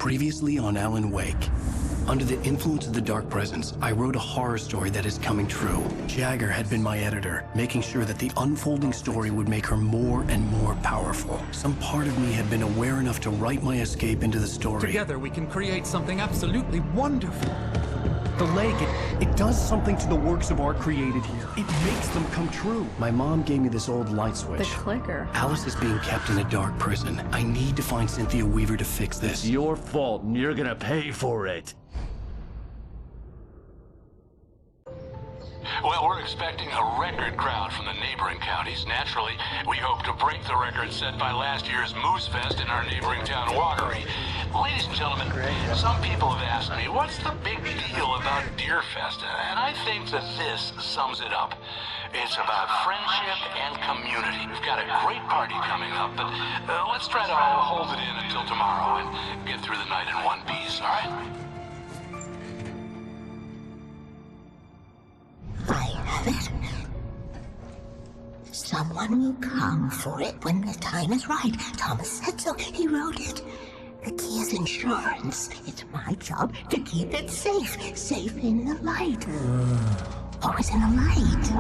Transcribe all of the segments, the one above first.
Previously on Alan Wake. Under the influence of the Dark Presence, I wrote a horror story that is coming true. Jagger had been my editor, making sure that the unfolding story would make her more and more powerful. Some part of me had been aware enough to write my escape into the story. Together we can create something absolutely wonderful. The lake, it does something to the works of art created here. It makes them come true. My mom gave me this old light switch. The clicker. Alice is being kept in a dark prison. I need to find Cynthia Weaver to fix this. It's your fault, and you're gonna pay for it. Well, we're expecting a record crowd from the neighboring counties. Naturally, we hope to break the record set by last year's Moose Fest in our neighboring town, Watery. Ladies and gentlemen, some people have asked me, what's the big deal about Deer Fest? And I think that this sums it up. It's about friendship and community. We've got a great party coming up, but let's try to hold it in until tomorrow and get through the night in one piece, all right? I have it. Someone will come for it when the time is right. Thomas said so. He wrote it. The key is insurance. It's my job to keep it safe. Safe in the light. Always in the light.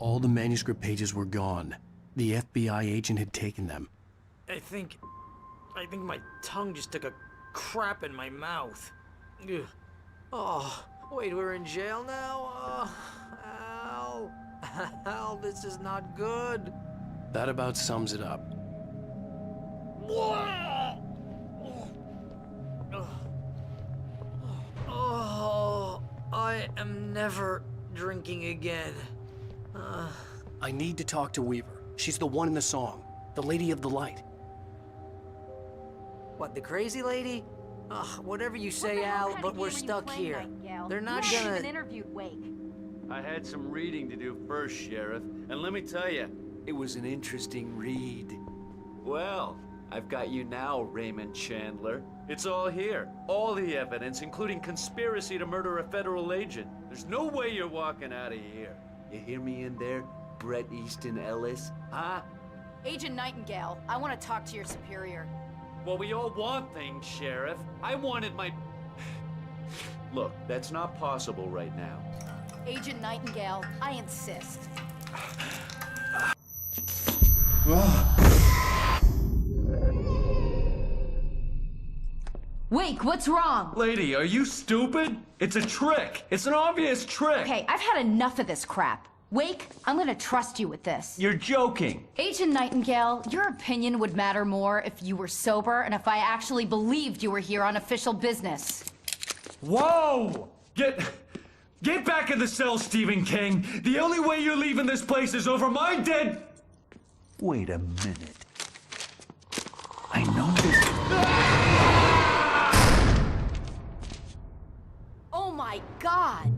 All the manuscript pages were gone. The FBI agent had taken them. I think my tongue just took a crap in my mouth. Ugh. Oh, wait, we're in jail now? Al. Al, this is not good. That about sums it up. Oh, I am never drinking again. I need to talk to Weaver. She's the one in the song. The Lady of the Light. What, the crazy lady? Ugh, whatever you say, Al, but we're stuck here. They're not gonna... interviewed Wake. I had some reading to do first, Sheriff, and let me tell you, it was an interesting read. Well, I've got you now, Raymond Chandler. It's all here. All the evidence, including conspiracy to murder a federal agent. There's no way you're walking out of here. You hear me in there, Bret Easton Ellis? Huh? Agent Nightingale, I want to talk to your superior. Well, we all want things, Sheriff. I wanted my... Look, that's not possible right now. Agent Nightingale, I insist. Wake, what's wrong? Lady, are you stupid? It's a trick. It's an obvious trick. Okay, I've had enough of this crap. Wake, I'm gonna trust you with this. You're joking. Agent Nightingale, your opinion would matter more if you were sober and if I actually believed you were here on official business. Whoa! Get back in the cell, Stephen King. The only way you're leaving this place is over my dead... Wait a minute. I know this... Oh my God!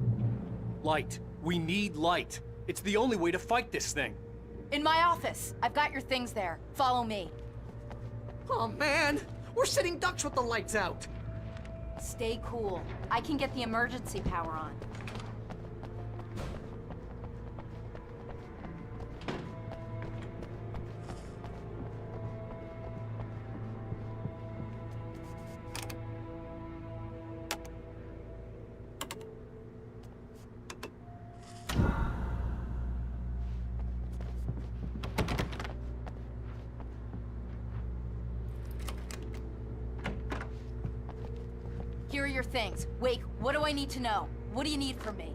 Light. We need light. It's the only way to fight this thing. In my office. I've got your things there. Follow me. Oh, man! We're sitting ducks with the lights out! Stay cool. I can get the emergency power on. Here are your things. Wake, what do I need to know? What do you need from me?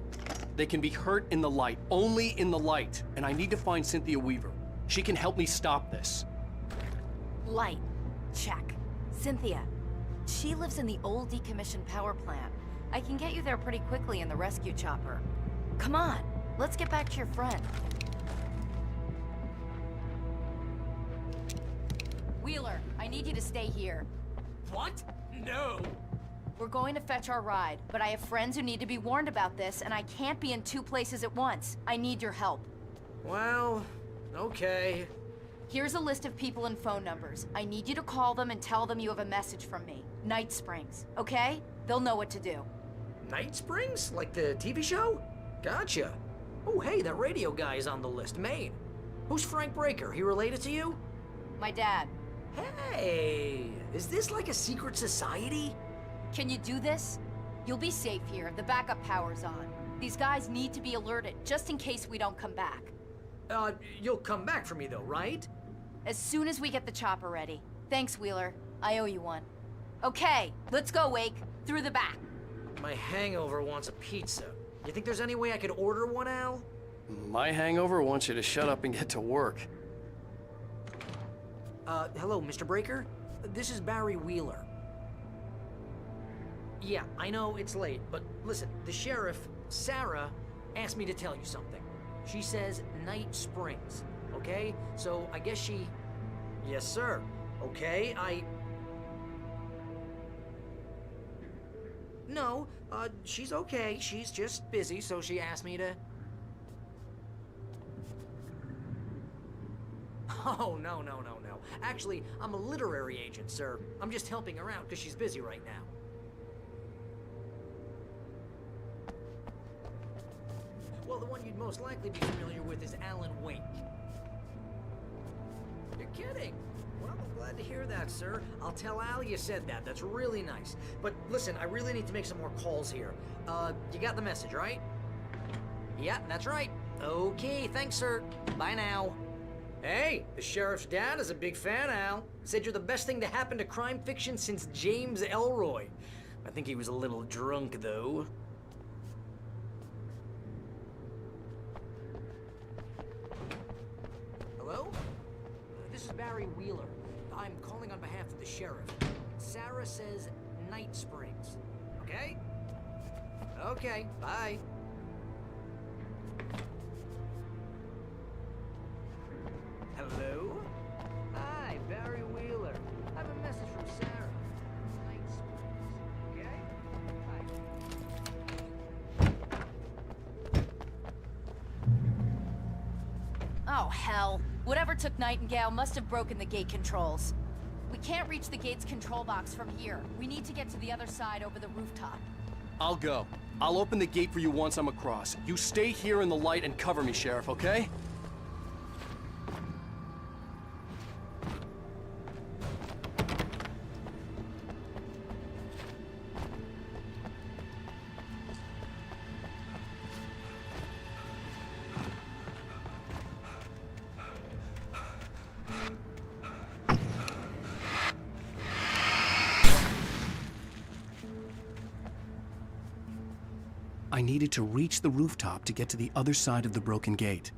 They can be hurt in the light, only in the light. And I need to find Cynthia Weaver. She can help me stop this. Light. Check. Cynthia. She lives in the old decommissioned power plant. I can get you there pretty quickly in the rescue chopper. Come on, let's get back to your friend. Wheeler, I need you to stay here. What? No! We're going to fetch our ride, but I have friends who need to be warned about this, and I can't be in two places at once. I need your help. Well, okay. Here's a list of people and phone numbers. I need you to call them and tell them you have a message from me. Night Springs, okay? They'll know what to do. Night Springs? Like the TV show? Gotcha. Oh, hey, that radio guy is on the list, Maine. Who's Frank Breaker? He related to you? My dad. Hey, is this like a secret society? Can you do this? You'll be safe here. The backup power's on. These guys need to be alerted, just in case we don't come back. You'll come back for me though, right? As soon as we get the chopper ready. Thanks, Wheeler. I owe you one. Okay, let's go, Wake. Through the back. My hangover wants a pizza. You think there's any way I could order one, Al? My hangover wants you to shut up and get to work. Hello, Mr. Breaker? This is Barry Wheeler. Yeah, I know it's late, but listen, the sheriff, Sarah, asked me to tell you something. She says Night Springs, okay? So I guess she... Yes, sir. Okay, No, she's okay. She's just busy, so she asked me to... Oh, no. Actually, I'm a literary agent, sir. I'm just helping her out because she's busy right now. Well, the one you'd most likely be familiar with is Alan Wake. You're kidding? Well, I'm glad to hear that, sir. I'll tell Al you said that. That's really nice. But listen, I really need to make some more calls here. You got the message, right? Yeah, that's right. Okay, thanks, sir. Bye now. Hey, the sheriff's dad is a big fan, Al. Said you're the best thing to happen to crime fiction since James Elroy. I think he was a little drunk, though. Hello? This is Barry Wheeler. I'm calling on behalf of the sheriff. Sarah says Night Springs. Okay? Okay, bye. Hello? Hi, Barry Wheeler. I have a message from Sarah. Night Springs. Okay? Bye. Oh, hell. Whatever took Nightingale must have broken the gate controls. We can't reach the gate's control box from here. We need to get to the other side over the rooftop. I'll go. I'll open the gate for you once I'm across. You stay here in the light and cover me, Sheriff, okay? I needed to reach the rooftop to get to the other side of the broken gate.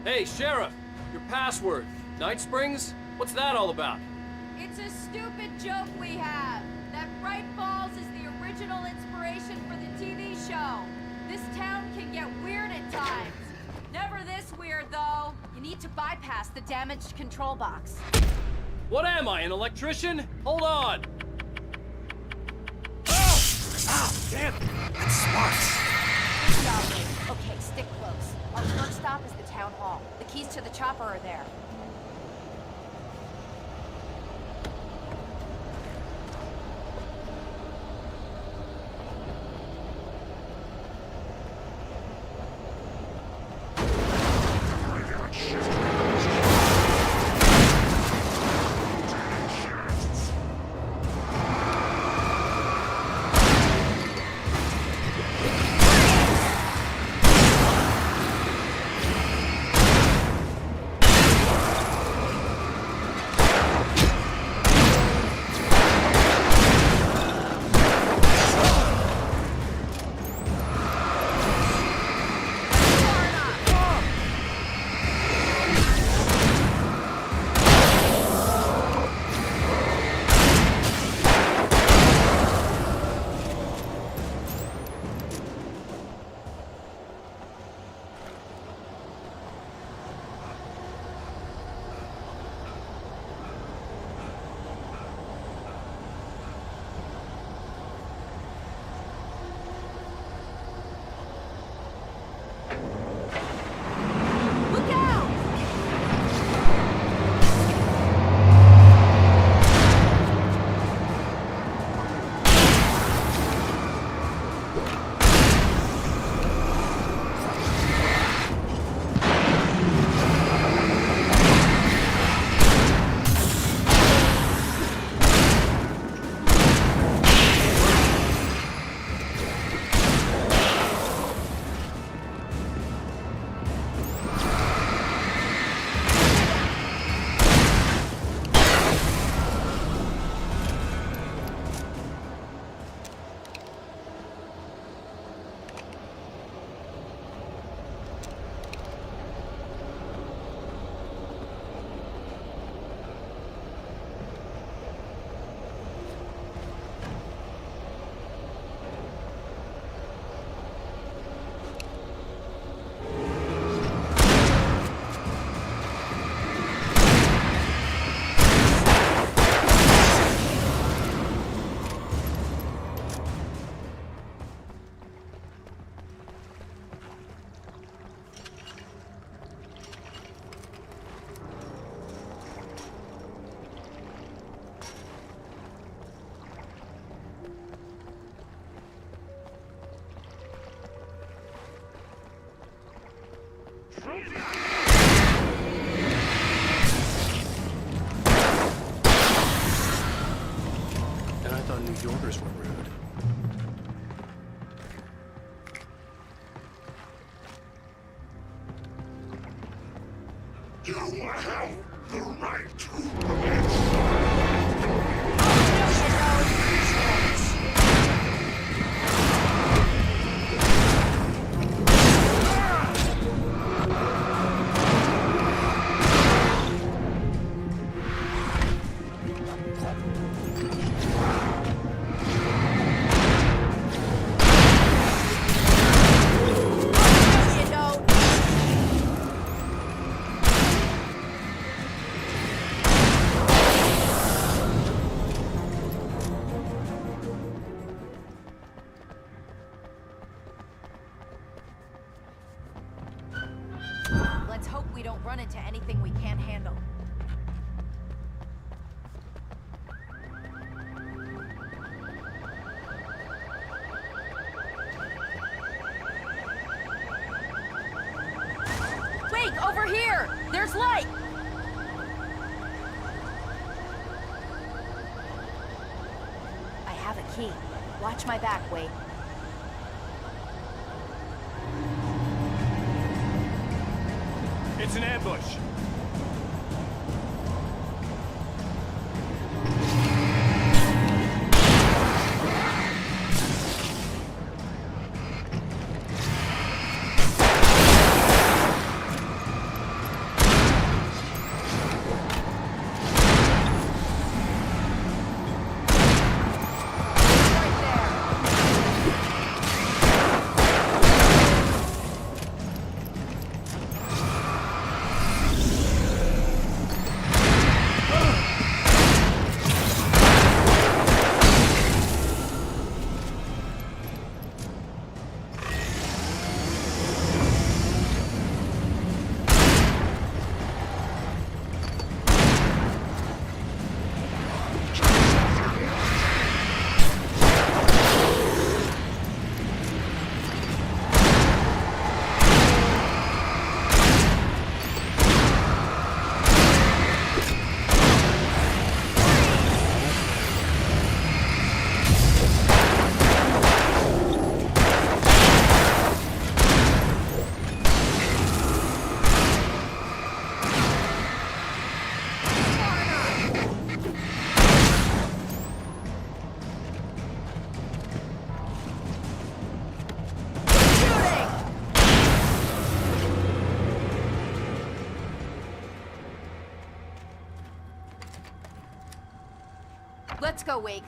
Hey, Sheriff! Your password. Night Springs? What's that all about? It's a stupid joke we have. That Bright Falls is the original inspiration for the TV show. This town can get weird at times. Never this weird, though. You need to bypass the damaged control box. What am I, an electrician? Hold on! Damn! That's smart! Good job, Lee. Okay, stick close. Our first stop is the town hall. The keys to the chopper are there. And I thought New Yorkers were rude. You have the right to Let's hope we don't run into anything we can't handle. Wait, over here! There's light! I have a key. Watch my back, Wade. It's an ambush! Let's go, Wake.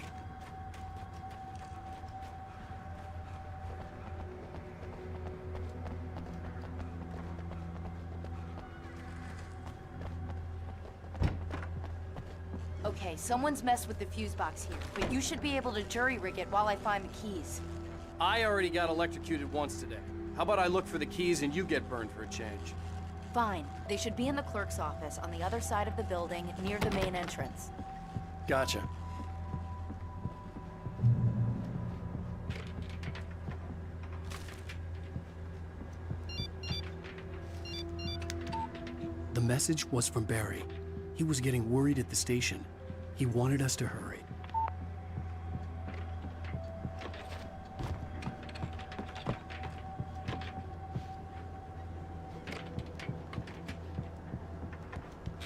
Okay, someone's messed with the fuse box here, but you should be able to jury-rig it while I find the keys. I already got electrocuted once today. How about I look for the keys and you get burned for a change? Fine. They should be in the clerk's office on the other side of the building, near the main entrance. Gotcha. The message was from Barry. He was getting worried at the station. He wanted us to hurry.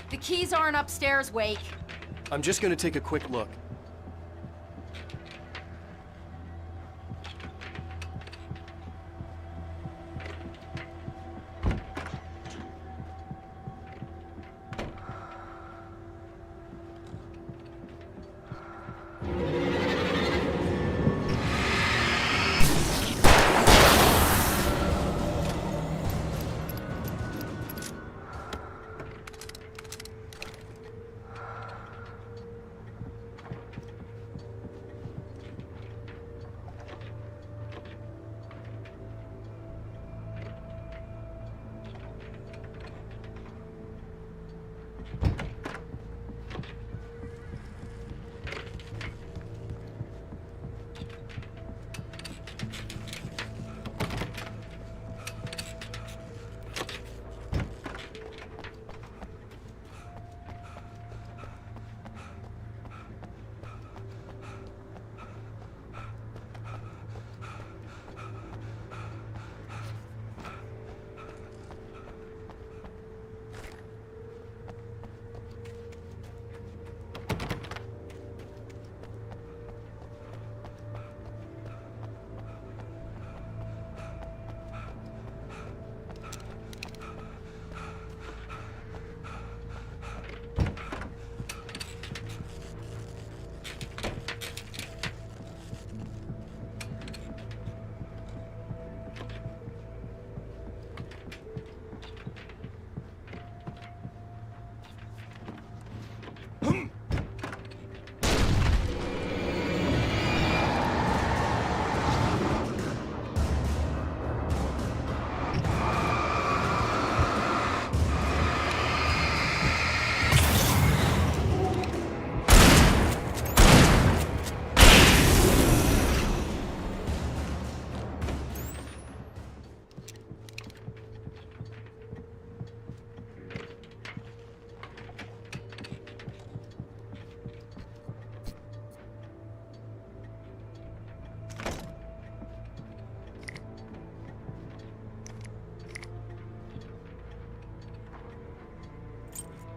The keys aren't upstairs, Wake. I'm just gonna take a quick look.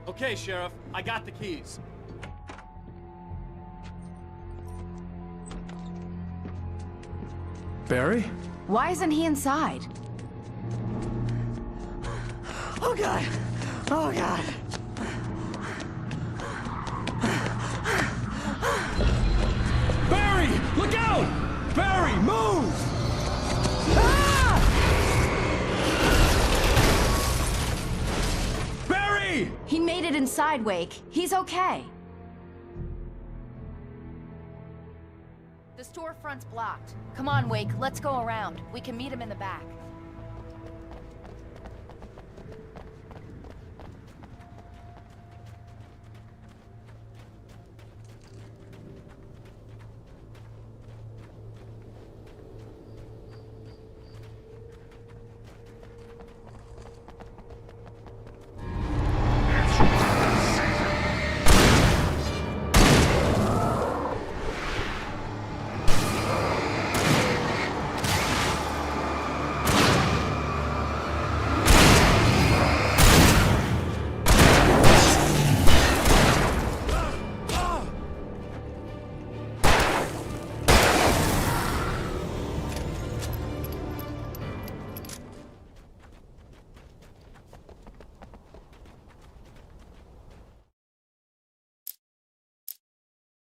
Okay, Sheriff, I got the keys. Barry? Why isn't he inside? Oh God! Oh God! Barry! Look out! Barry, move! Barry! He made it inside, Wake. He's okay. The storefront's blocked. Come on, Wake. Let's go around. We can meet him in the back.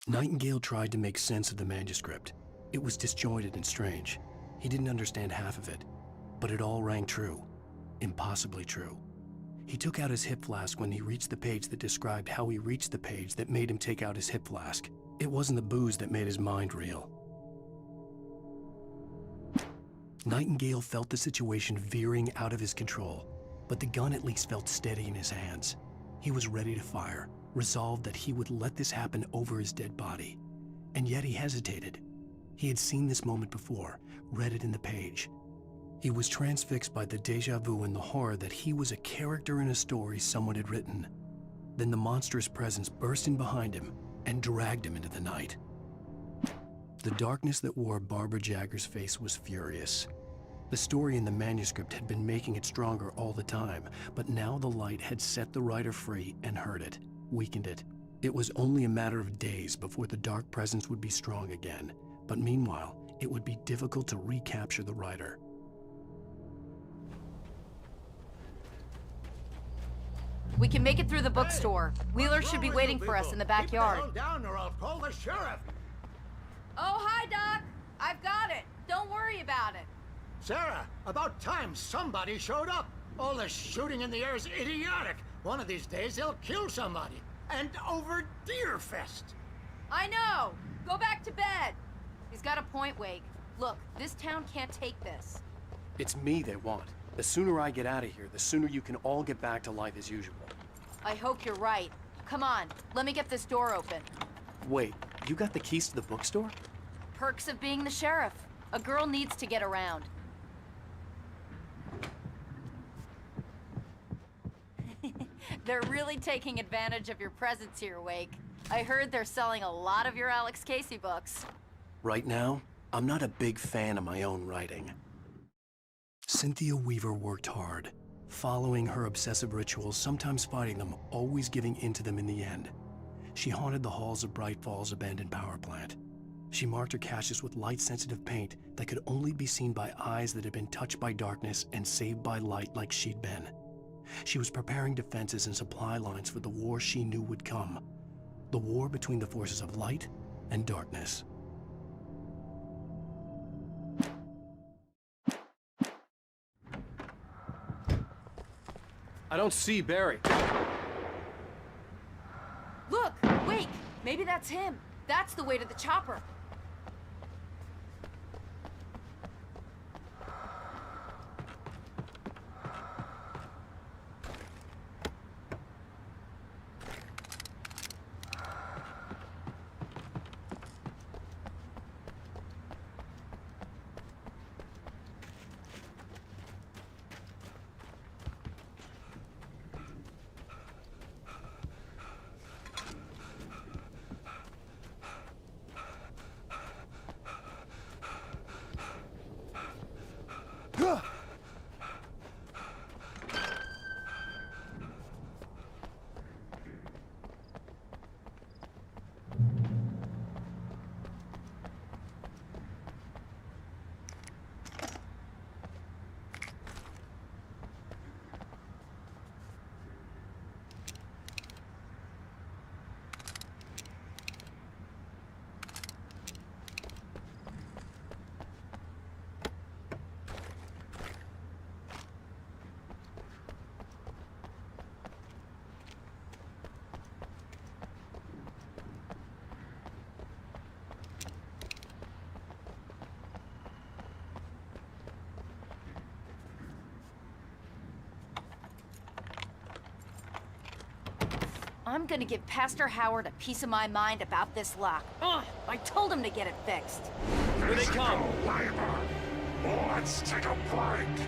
Nightingale tried to make sense of the manuscript. It was disjointed and strange. He didn't understand half of it, but it all rang true. Impossibly true. He took out his hip flask when he reached the page that described how he reached the page that made him take out his hip flask. It wasn't the booze that made his mind reel. Nightingale felt the situation veering out of his control, but the gun at least felt steady in his hands. He was ready to fire, resolved that he would let this happen over his dead body. And yet he hesitated. He had seen this moment before, read it in the page. He was transfixed by the déjà vu and the horror that he was a character in a story someone had written. Then the monstrous presence burst in behind him and dragged him into the night. The darkness that wore Barbara Jagger's face was furious. The story in the manuscript had been making it stronger all the time, but now the light had set the writer free and hurt it, weakened it. It was only a matter of days before the dark presence would be strong again, but meanwhile, it would be difficult to recapture the writer. We can make it through the bookstore. Wheeler should be waiting for us in the backyard. Keep the hell down or I'll call the sheriff. Oh, hi, Doc. I've got it. Don't worry about it. Sarah, about time somebody showed up. All this shooting in the air is idiotic. One of these days they'll kill somebody. And over Deerfest. I know. Go back to bed. He's got a point, Wake. Look, this town can't take this. It's me they want. The sooner I get out of here, the sooner you can all get back to life as usual. I hope you're right. Come on, let me get this door open. Wait, you got the keys to the bookstore? Perks of being the sheriff. A girl needs to get around. They're really taking advantage of your presence here, Wake. I heard they're selling a lot of your Alex Casey books. Right now, I'm not a big fan of my own writing. Cynthia Weaver worked hard, following her obsessive rituals, sometimes fighting them, always giving in to them in the end. She haunted the halls of Bright Falls' abandoned power plant. She marked her caches with light-sensitive paint that could only be seen by eyes that had been touched by darkness and saved by light like she'd been. She was preparing defenses and supply lines for the war she knew would come. The war between the forces of light and darkness. I don't see Barry. Look, Wake! Maybe that's him. That's the way to the chopper. I'm gonna give Pastor Howard a piece of my mind about this lock. Ugh, I told him to get it fixed. Here they come. Let's take a break.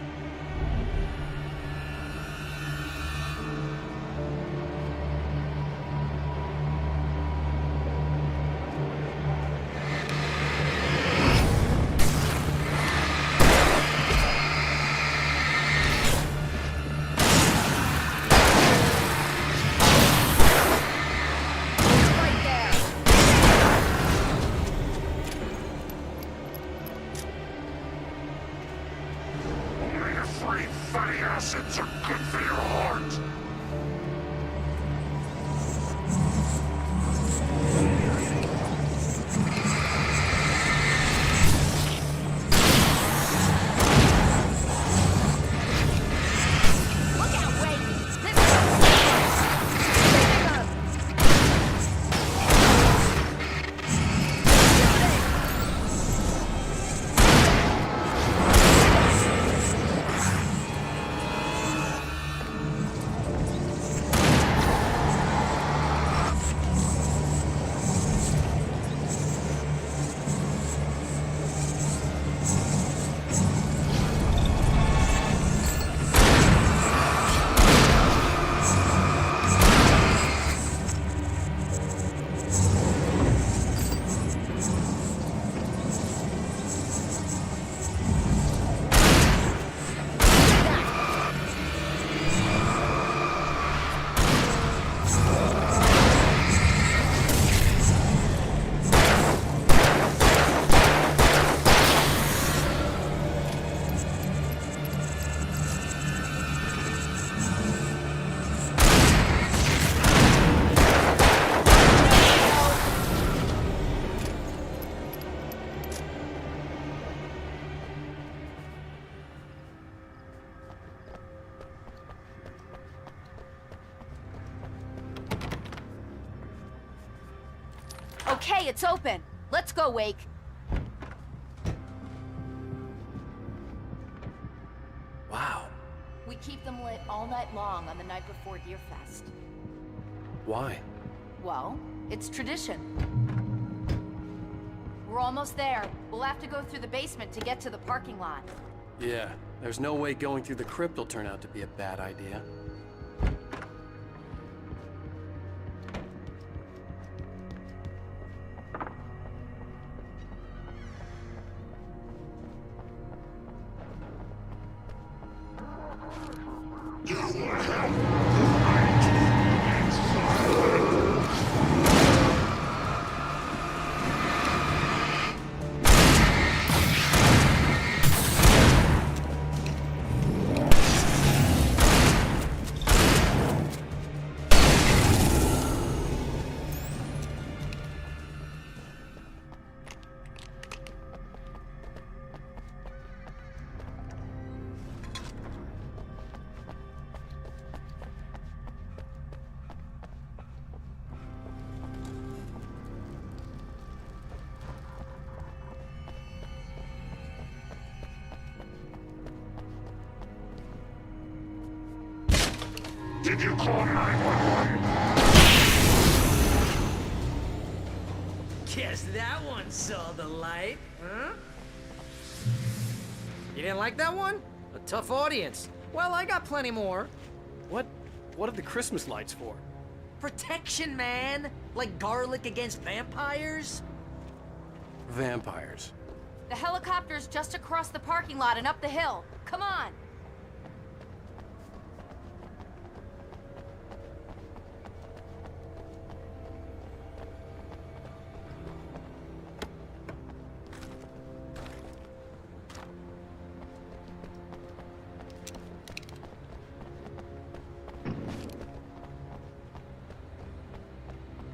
Okay, it's open. Let's go, Wake. Wow. We keep them lit all night long on the night before Deerfest. Why? Well, it's tradition. We're almost there. We'll have to go through the basement to get to the parking lot. Yeah, there's no way going through the crypt will turn out to be a bad idea. Did you call 911? Guess that one saw the light, huh? You didn't like that one? A tough audience. Well, I got plenty more. What are the Christmas lights for? Protection, man! Like garlic against vampires? Vampires. The helicopter's just across the parking lot and up the hill. Come on!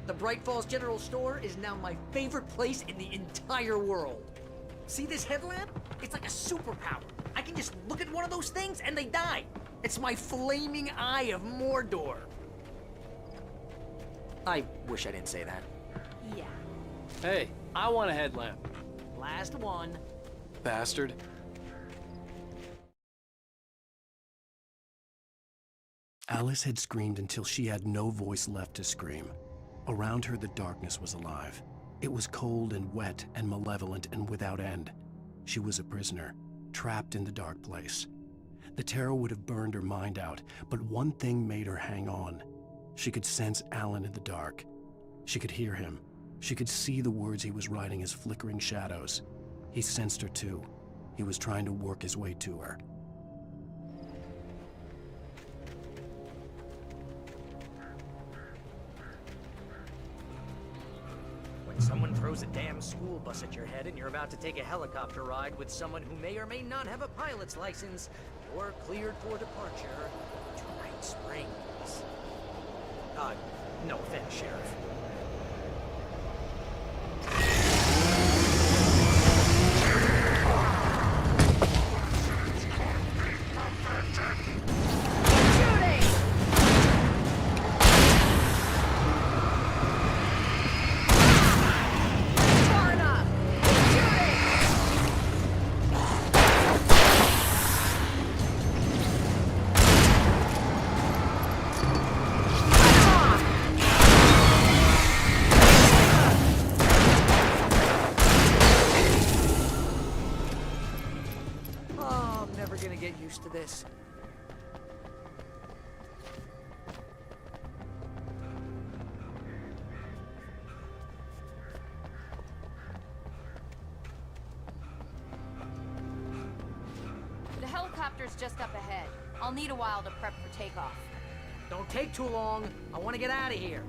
The Bright Falls General Store is now my favorite place in the entire world. See this headlamp? It's like a superpower. I can just look at one of those things and they die. It's my flaming eye of Mordor. I wish I didn't say that. Yeah. Hey, I want a headlamp. Last one. Bastard. Alice had screamed until she had no voice left to scream. Around her, the darkness was alive. It was cold and wet and malevolent and without end. She was a prisoner, trapped in the dark place. The terror would have burned her mind out, but one thing made her hang on. She could sense Alan in the dark. She could hear him. She could see the words he was writing as flickering shadows. He sensed her too. He was trying to work his way to her. When someone throws a damn school bus at your head and you're about to take a helicopter ride with someone who may or may not have a pilot's license, you're cleared for departure to Night Springs. No offense, Sheriff. Get used to this. The helicopter's just up ahead. I'll need a while to prep for takeoff. Don't take too long. I want to get out of here.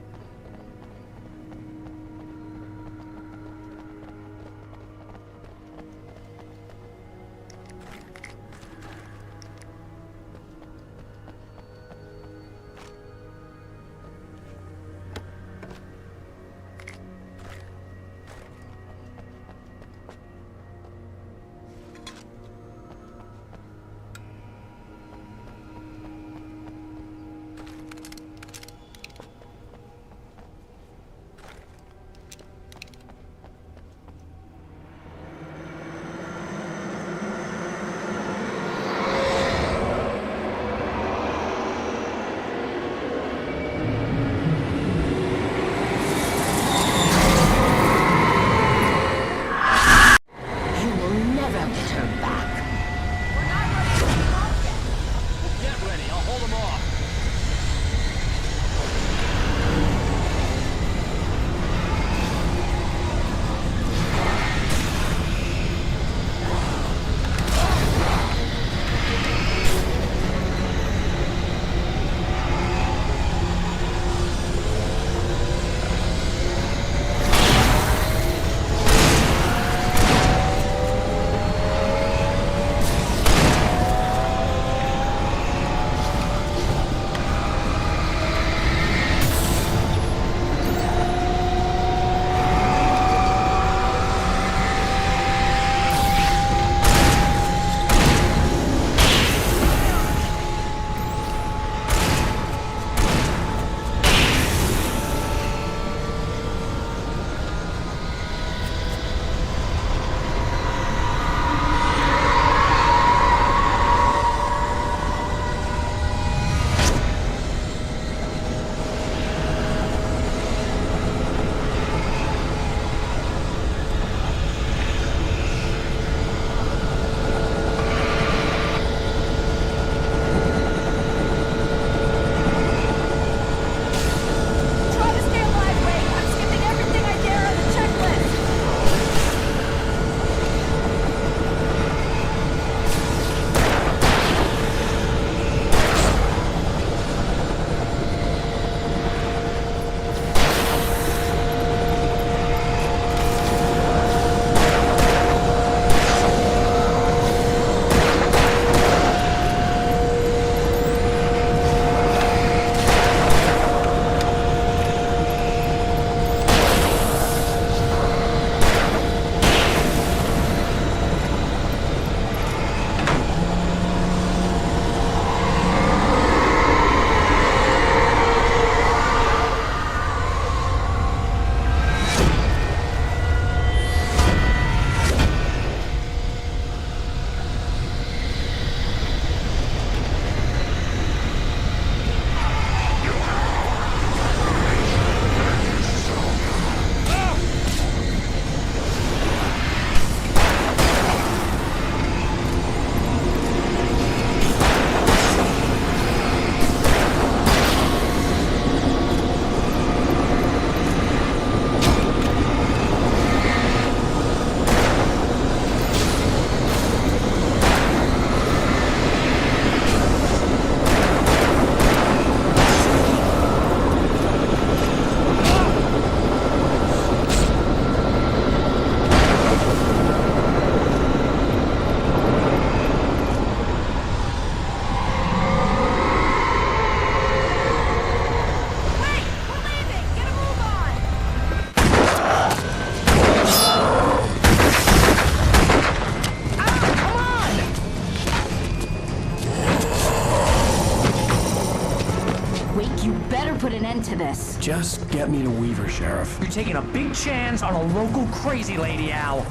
You better put an end to this. Just get me to Weaver, Sheriff. You're taking a big chance on a local crazy lady, Al.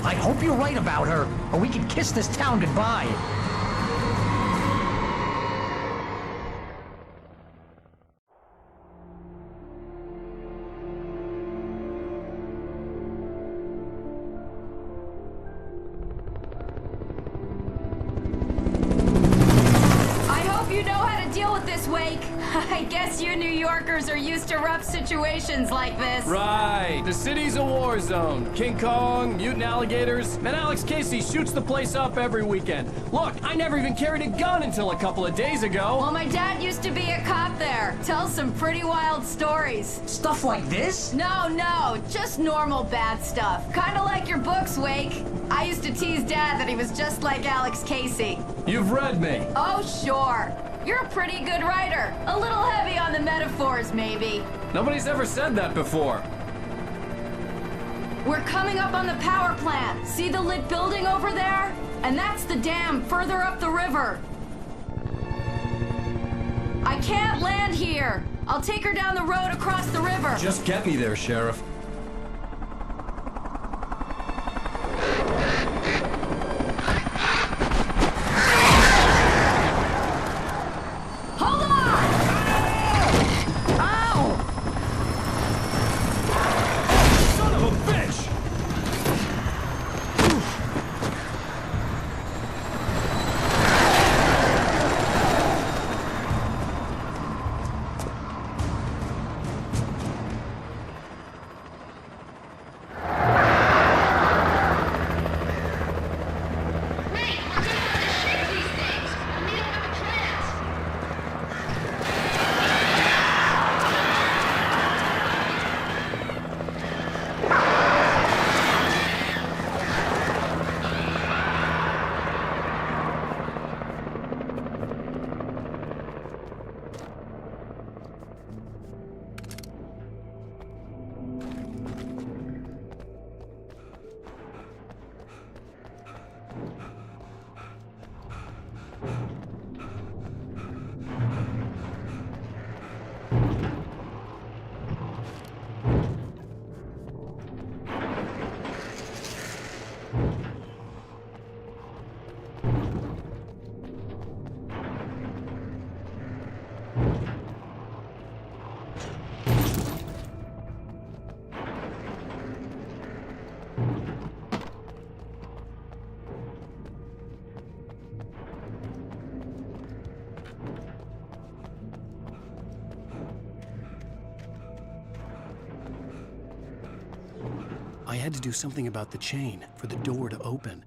I hope you're right about her, or we can kiss this town goodbye. You know how to deal with this, Wake. I guess you New Yorkers are used to rough situations like this. Right. The city's a war zone. King Kong, mutant alligators, and Alex Casey shoots the place up every weekend. Look, I never even carried a gun until a couple of days ago. Well, my dad used to be a cop there. Tells some pretty wild stories. Stuff like this? No, just normal bad stuff. Kinda like your books, Wake. I used to tease Dad that he was just like Alex Casey. You've read me. Oh, sure. You're a pretty good writer. A little heavy on the metaphors, maybe. Nobody's ever said that before. We're coming up on the power plant. See the lit building over there? And that's the dam further up the river. I can't land here. I'll take her down the road across the river. Just get me there, Sheriff. I had to do something about the chain for the door to open.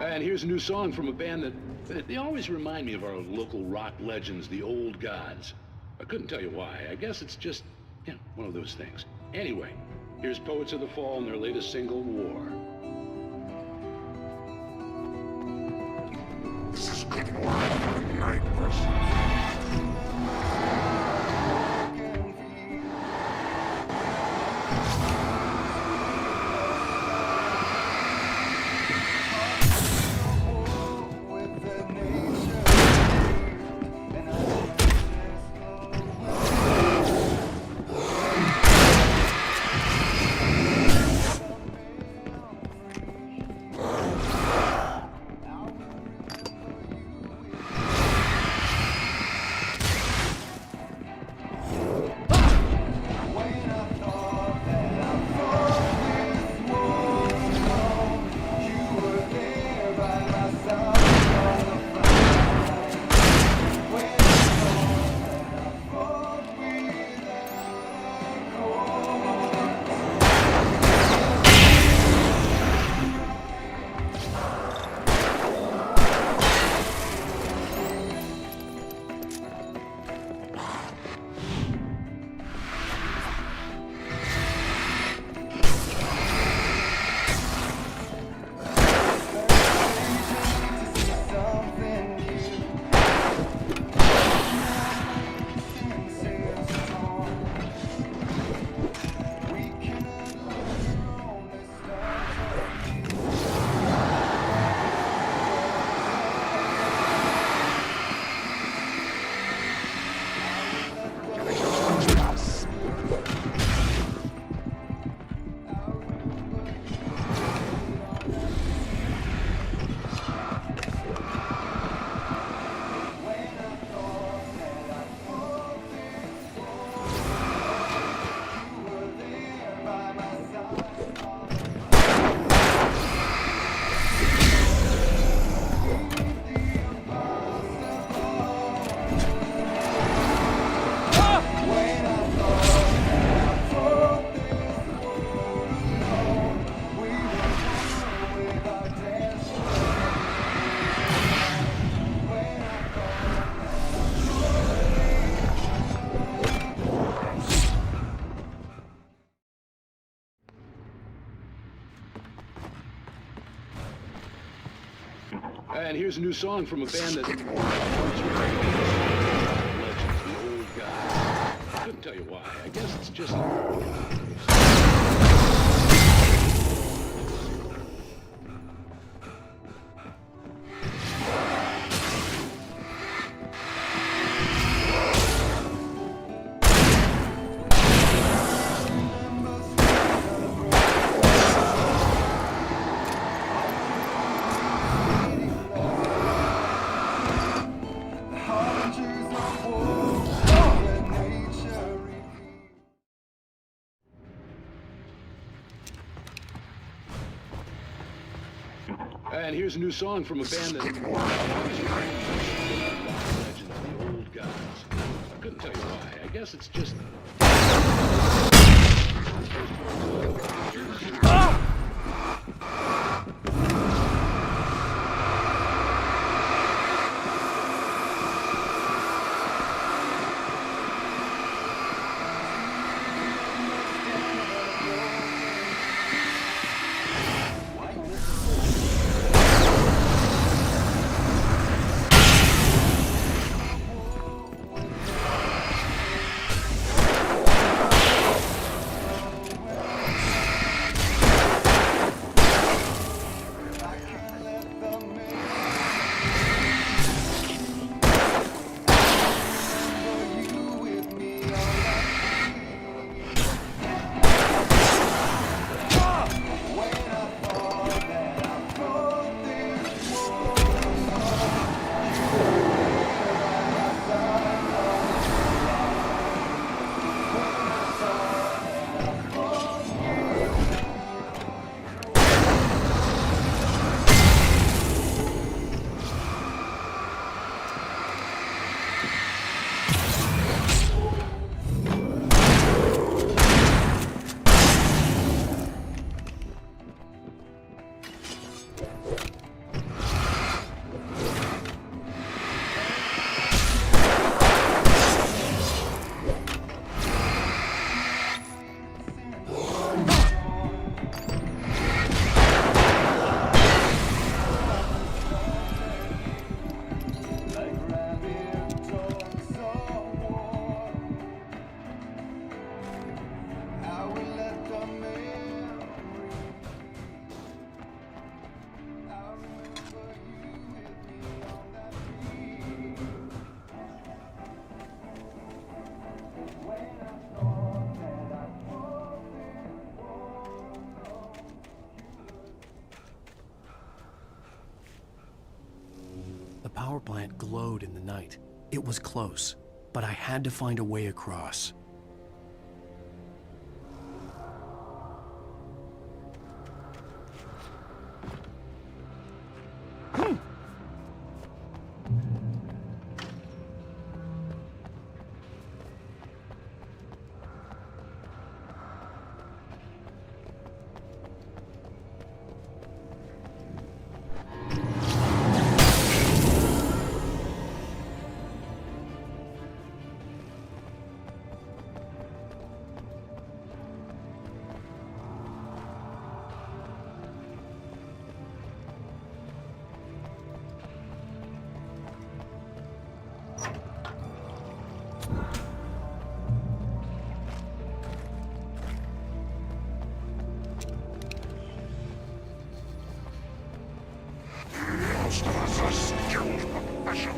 And here's a new song from a band that they always remind me of our local rock legends, the Old Gods. I couldn't tell you why. I guess it's just, one of those things. Anyway, here's Poets of the Fall and their latest single, War. This is good night, person. And here's a new song from a band that... Legends, the Old Gods. I couldn't tell you why. I guess it's just... And here's a new song from a band that... Legends, the Old Gods. I couldn't tell you why. I guess it's just... power plant glowed in the night. It was close, but I had to find a way across. Lost as a skilled profession.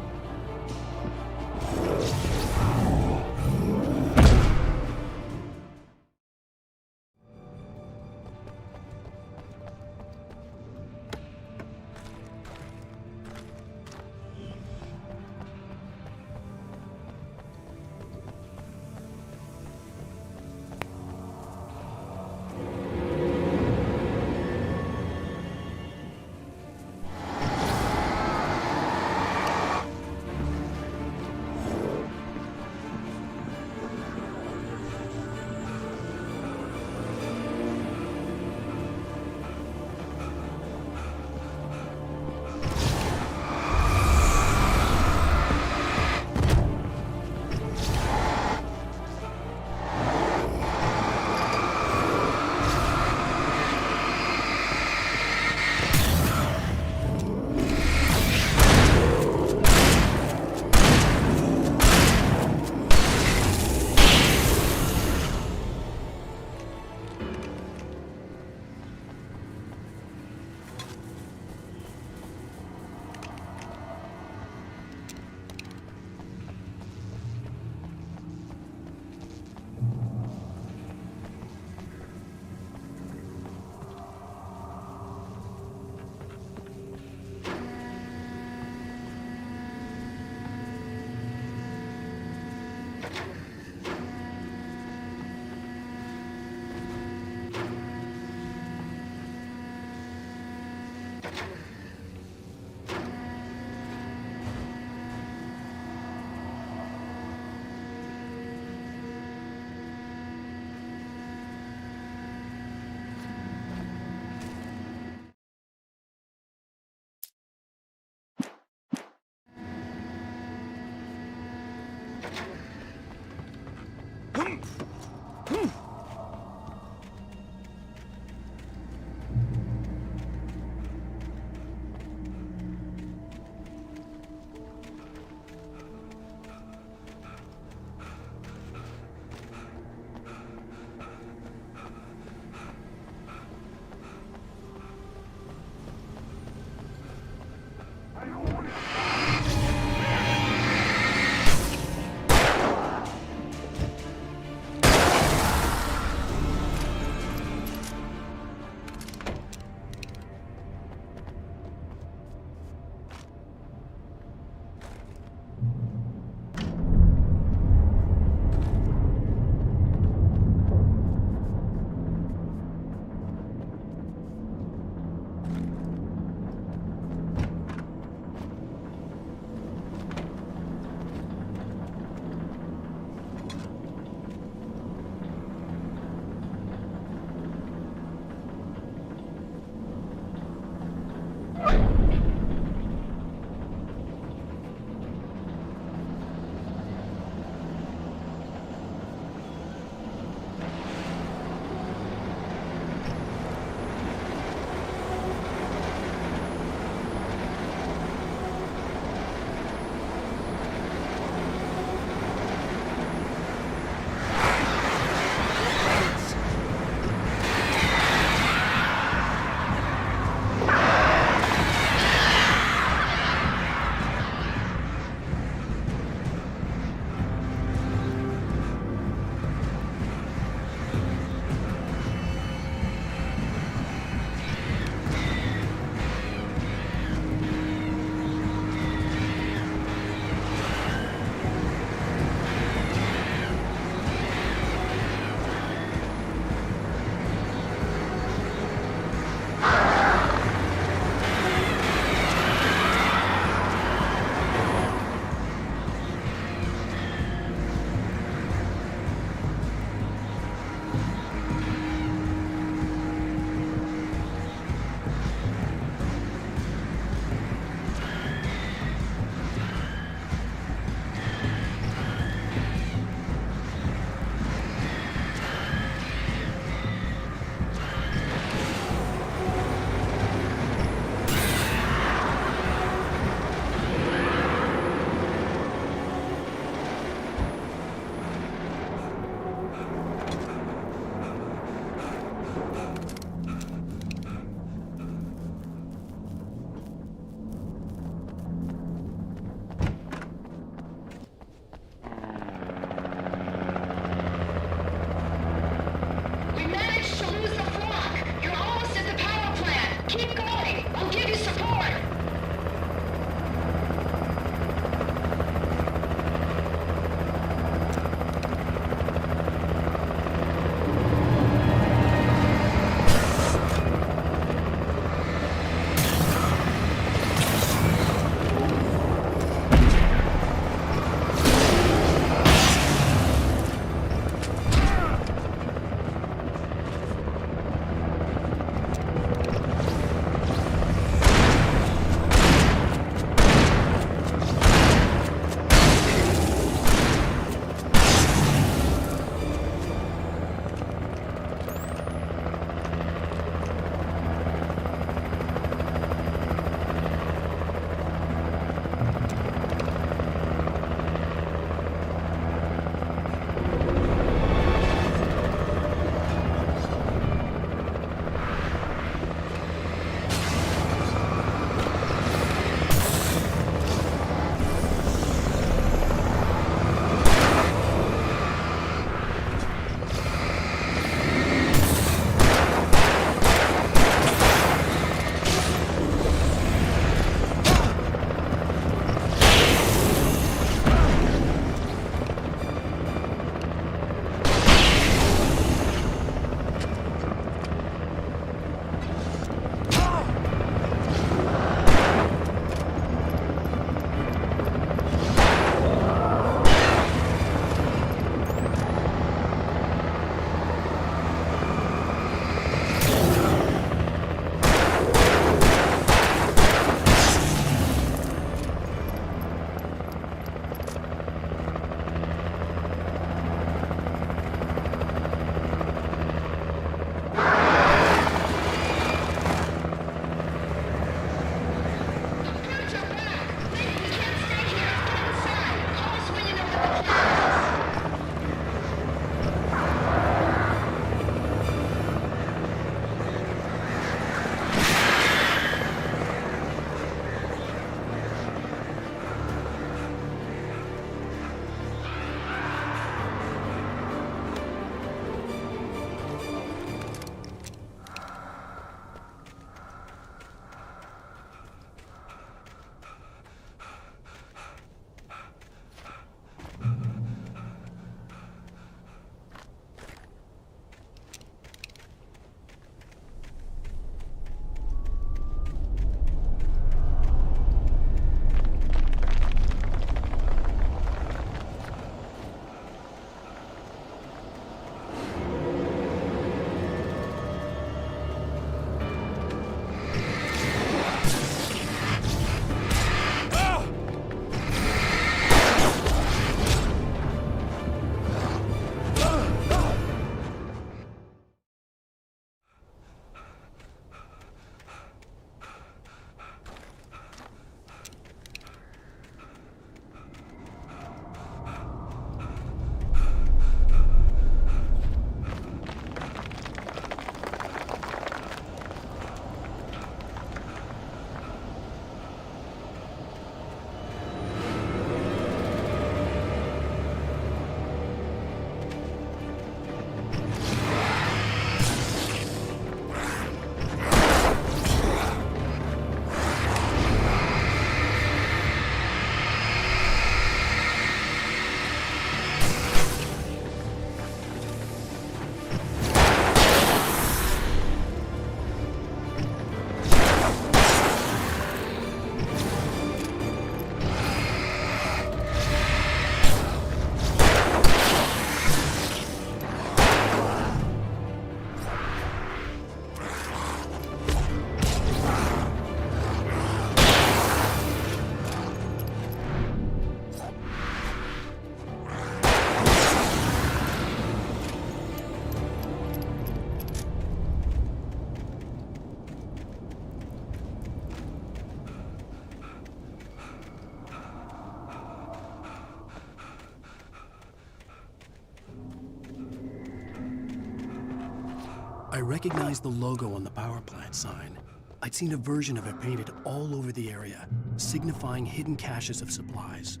I recognized the logo on the power plant sign. I'd seen a version of it painted all over the area, signifying hidden caches of supplies.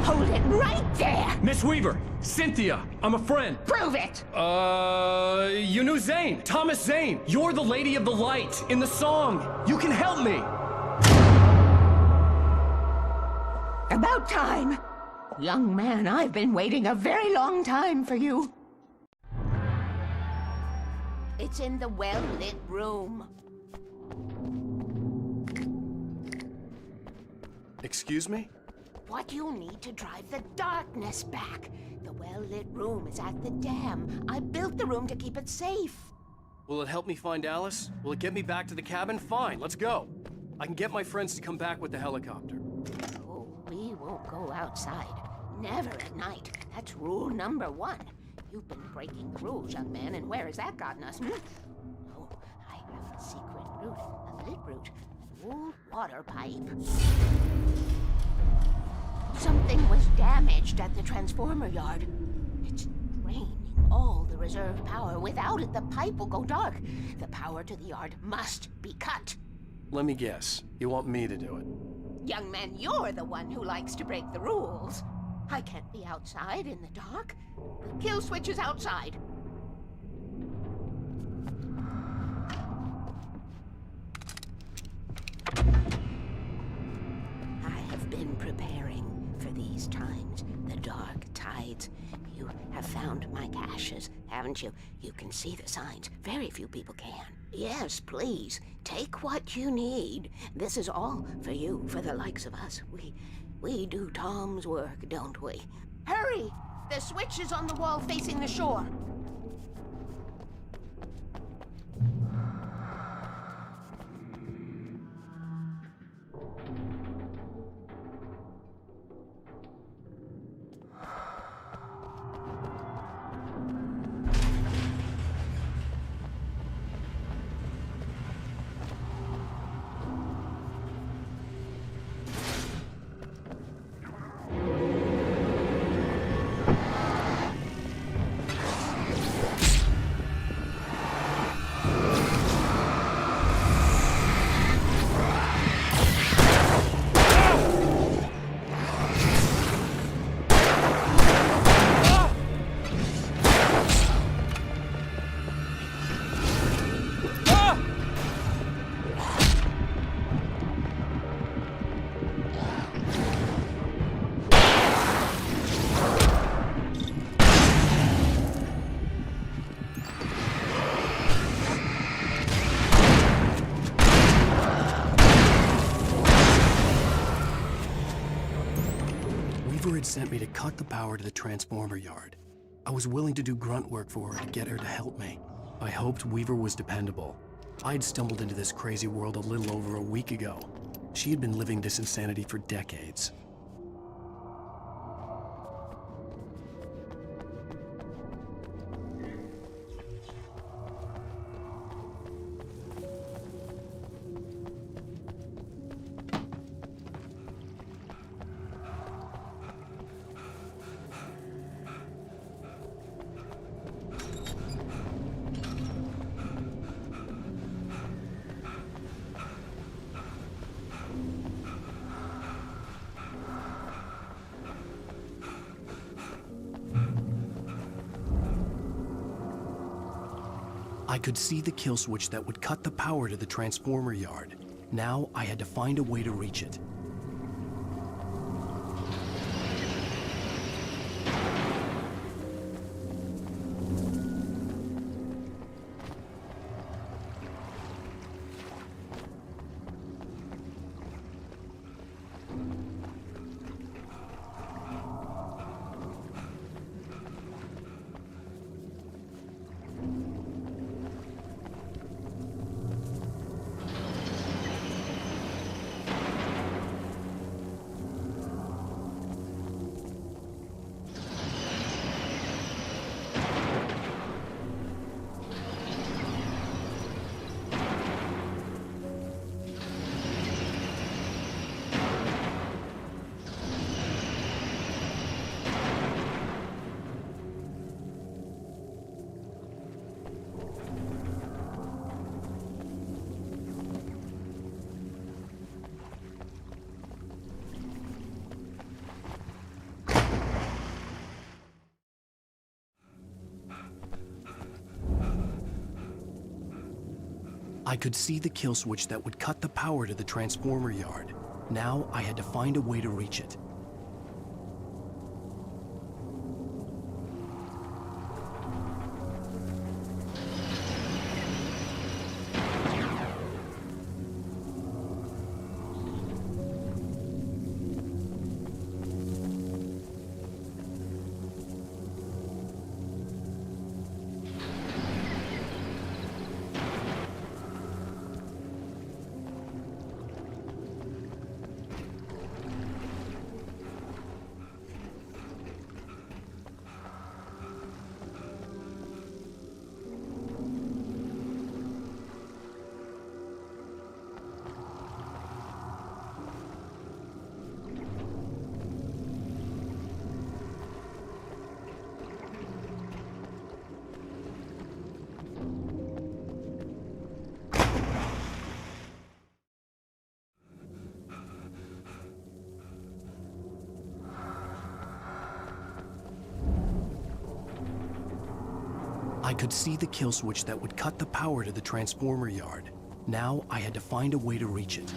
Hold it right there! Miss Weaver! Cynthia! I'm a friend! Prove it! You knew Zane! Thomas Zane! You're the Lady of the Light in the song! You can help me! About time! Young man, I've been waiting a very long time for you. It's in the well-lit room. Excuse me? What you need to drive the darkness back. The well-lit room is at the dam. I built the room to keep it safe. Will it help me find Alice? Will it get me back to the cabin? Fine, let's go. I can get my friends to come back with the helicopter. Oh, we won't go outside. Never at night. That's rule number 1. You've been breaking the rules, young man, and where has that gotten us? Oh, I have a secret route, a lit route, an old water pipe. Something was damaged at the transformer yard. It's draining all the reserve power. Without it, the pipe will go dark. The power to the yard must be cut. Let me guess. You want me to do it? Young man, you're the one who likes to break the rules. I can't be outside in the dark. The kill switch is outside. I have been preparing for these times, the dark tides. You have found my caches, haven't you? You can see the signs. Very few people can. Yes, please, take what you need. This is all for you, for the likes of us. We do Tom's work, don't we? Hurry! The switch is on the wall facing the shore. Sent me to cut the power to the transformer yard. I was willing to do grunt work for her to get her to help me. I hoped Weaver was dependable. I'd stumbled into this crazy world a little over a week ago. She had been living this insanity for decades. I could see the kill switch that would cut the power to the transformer yard. Now I had to find a way to reach it. I could see the kill switch that would cut the power to the transformer yard. Now I had to find a way to reach it. I could see the kill switch that would cut the power to the transformer yard. Now I had to find a way to reach it.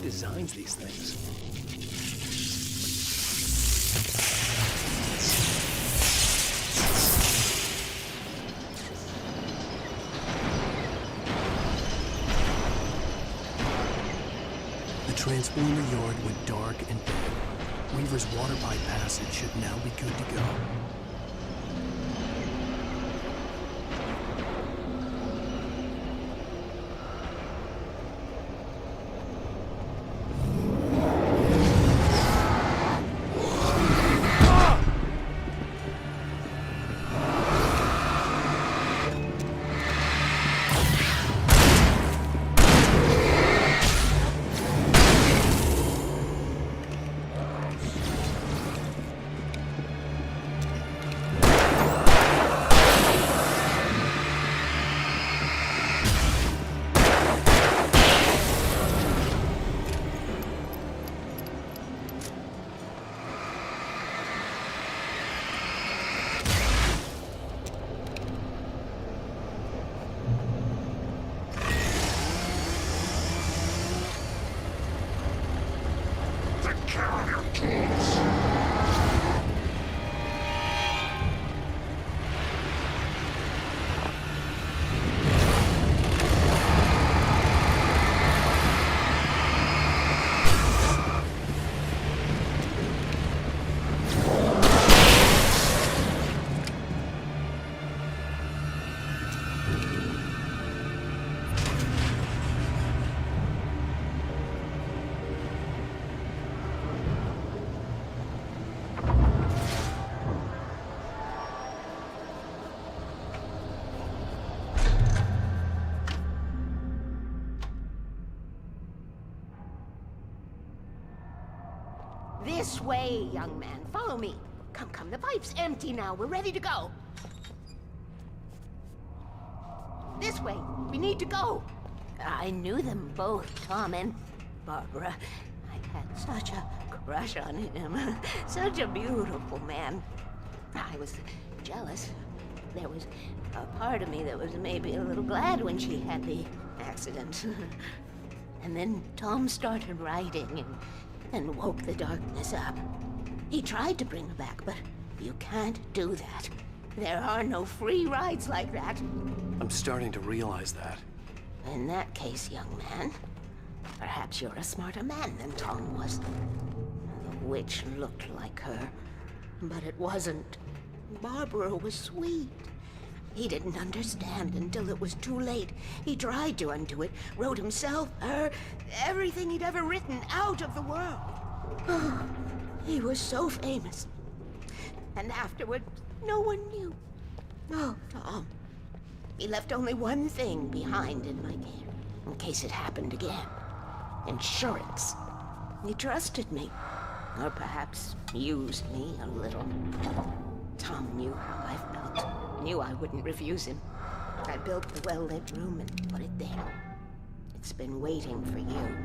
Designs these things. The transformer yard went dark and dead. Weaver's water pipe passage should now be good to go. This way, young man. Follow me. Come, come. The pipe's empty now. We're ready to go. This way. We need to go. I knew them both, Tom and Barbara. I had such a crush on him. Such a beautiful man. I was jealous. There was a part of me that was maybe a little glad when she had the accident. And then Tom started writing and woke the darkness up. He tried to bring her back, but you can't do that. There are no free rides like that. I'm starting to realize that. In that case, young man, perhaps you're a smarter man than Tom was. The witch looked like her, but it wasn't. Barbara was sweet. He didn't understand until it was too late. He tried to undo it, wrote himself, her, everything he'd ever written out of the world. He was so famous. And afterward, no one knew. Oh, Tom. He left only one thing behind in my care, in case it happened again. Insurance. He trusted me. Or perhaps used me a little. Tom knew how I felt. Knew I wouldn't refuse him. I built the well-lit room and put it there. It's been waiting for you.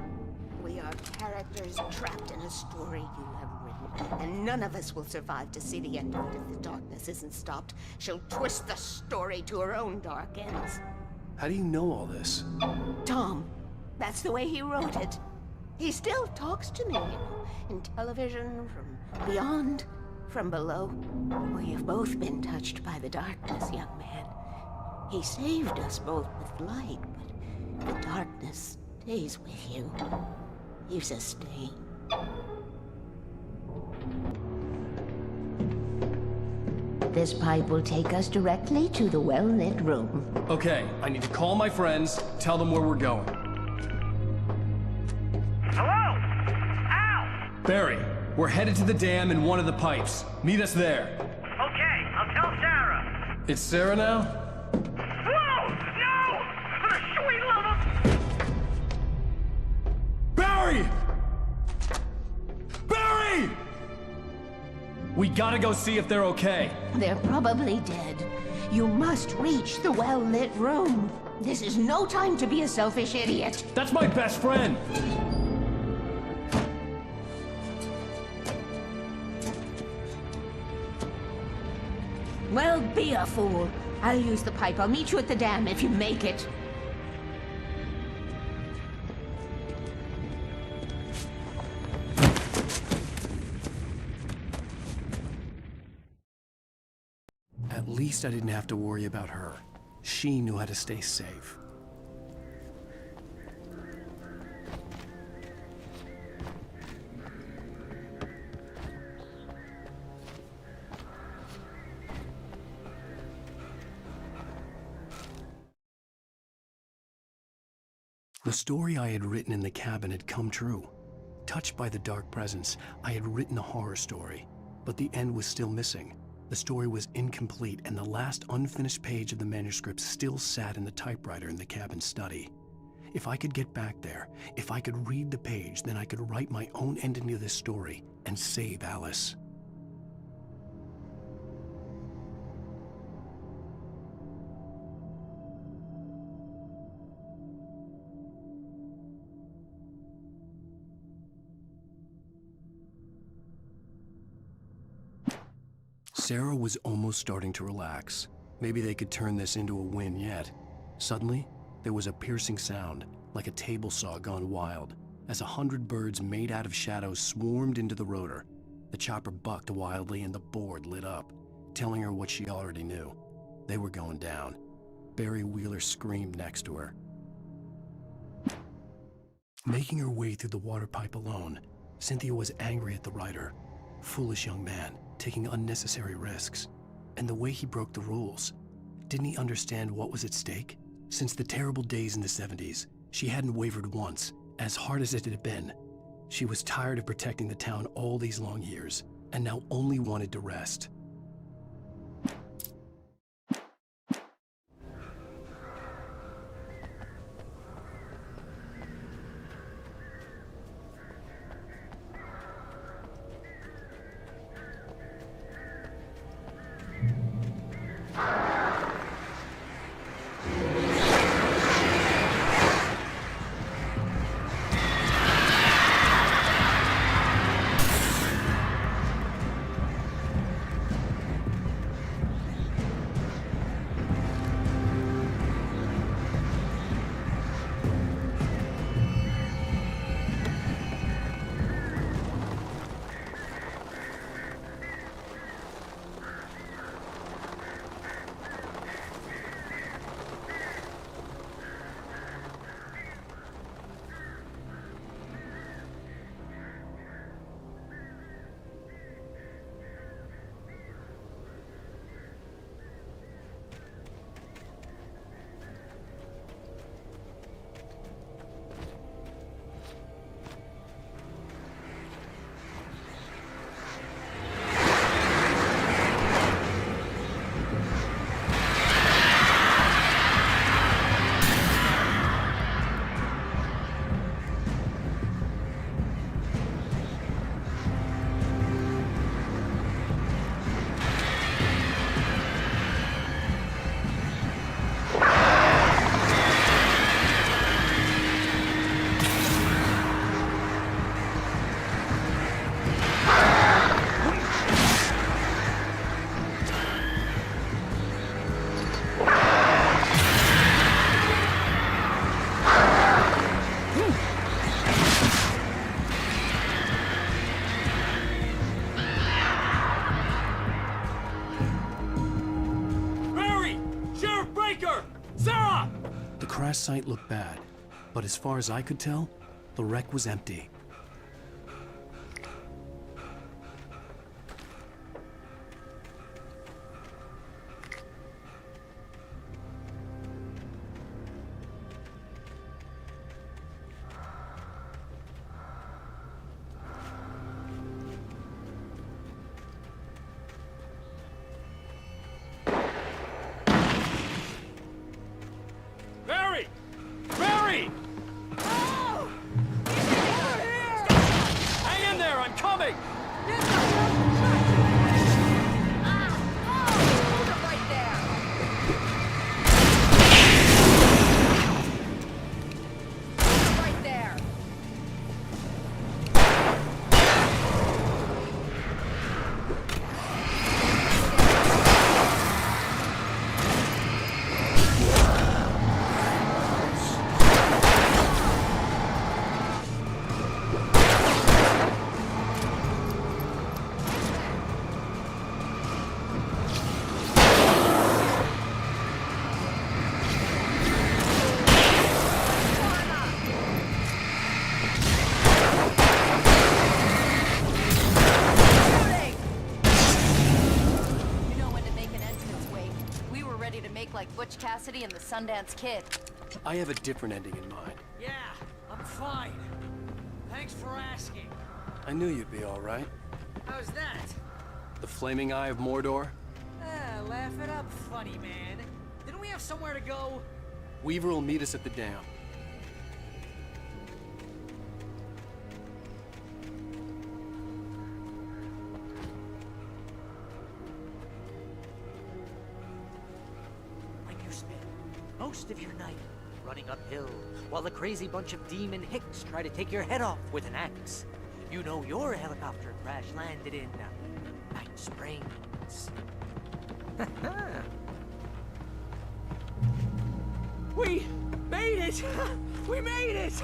We are characters trapped in a story you have written, and none of us will survive to see the end of it if the darkness isn't stopped. She'll twist the story to her own dark ends. How do you know all this? Tom, that's the way he wrote it. He still talks to me, in television, from beyond, from below. We have both been touched by the darkness, young man. He saved us both with light, but the darkness stays with you. Leaves a stain. This pipe will take us directly to the well-lit room. Okay, I need to call my friends, tell them where we're going. Hello? Al! Barry, we're headed to the dam in one of the pipes. Meet us there. Okay, I'll tell Sarah. It's Sarah now? Whoa! No! For the sweet love of... Barry! Barry! We gotta go see if they're okay. They're probably dead. You must reach the well-lit room. This is no time to be a selfish idiot. That's my best friend! Well, be a fool. I'll use the pipe. I'll meet you at the dam if you make it. At least I didn't have to worry about her. She knew how to stay safe. The story I had written in the cabin had come true. Touched by the dark presence, I had written a horror story, but the end was still missing. The story was incomplete, and the last unfinished page of the manuscript still sat in the typewriter in the cabin study. If I could get back there, if I could read the page, then I could write my own ending to this story and save Alice. Sarah was almost starting to relax. Maybe they could turn this into a win yet. Suddenly, there was a piercing sound, like a table saw gone wild, as 100 birds made out of shadows swarmed into the rotor. The chopper bucked wildly and the board lit up, telling her what she already knew. They were going down. Barry Wheeler screamed next to her. Making her way through the water pipe alone, Cynthia was angry at the writer. Foolish young man, taking unnecessary risks. And the way he broke the rules. Didn't he understand what was at stake? Since the terrible days in the 70s, she hadn't wavered once, as hard as it had been. She was tired of protecting the town all these long years, and now only wanted to rest. crash site looked bad, but as far as I could tell, the wreck was empty. Barry! Barry! Hang in there, I'm coming! Butch Cassidy and the Sundance Kid. I have a different ending in mind. Yeah, I'm fine. Thanks for asking. I knew you'd be all right. How's that? The flaming eye of Mordor? Laugh it up, funny man. Didn't we have somewhere to go? Weaver will meet us at the dam. Most of your night running uphill while the crazy bunch of demon hicks try to take your head off with an axe. You know your helicopter crash landed in Night Springs. We made it! We made it!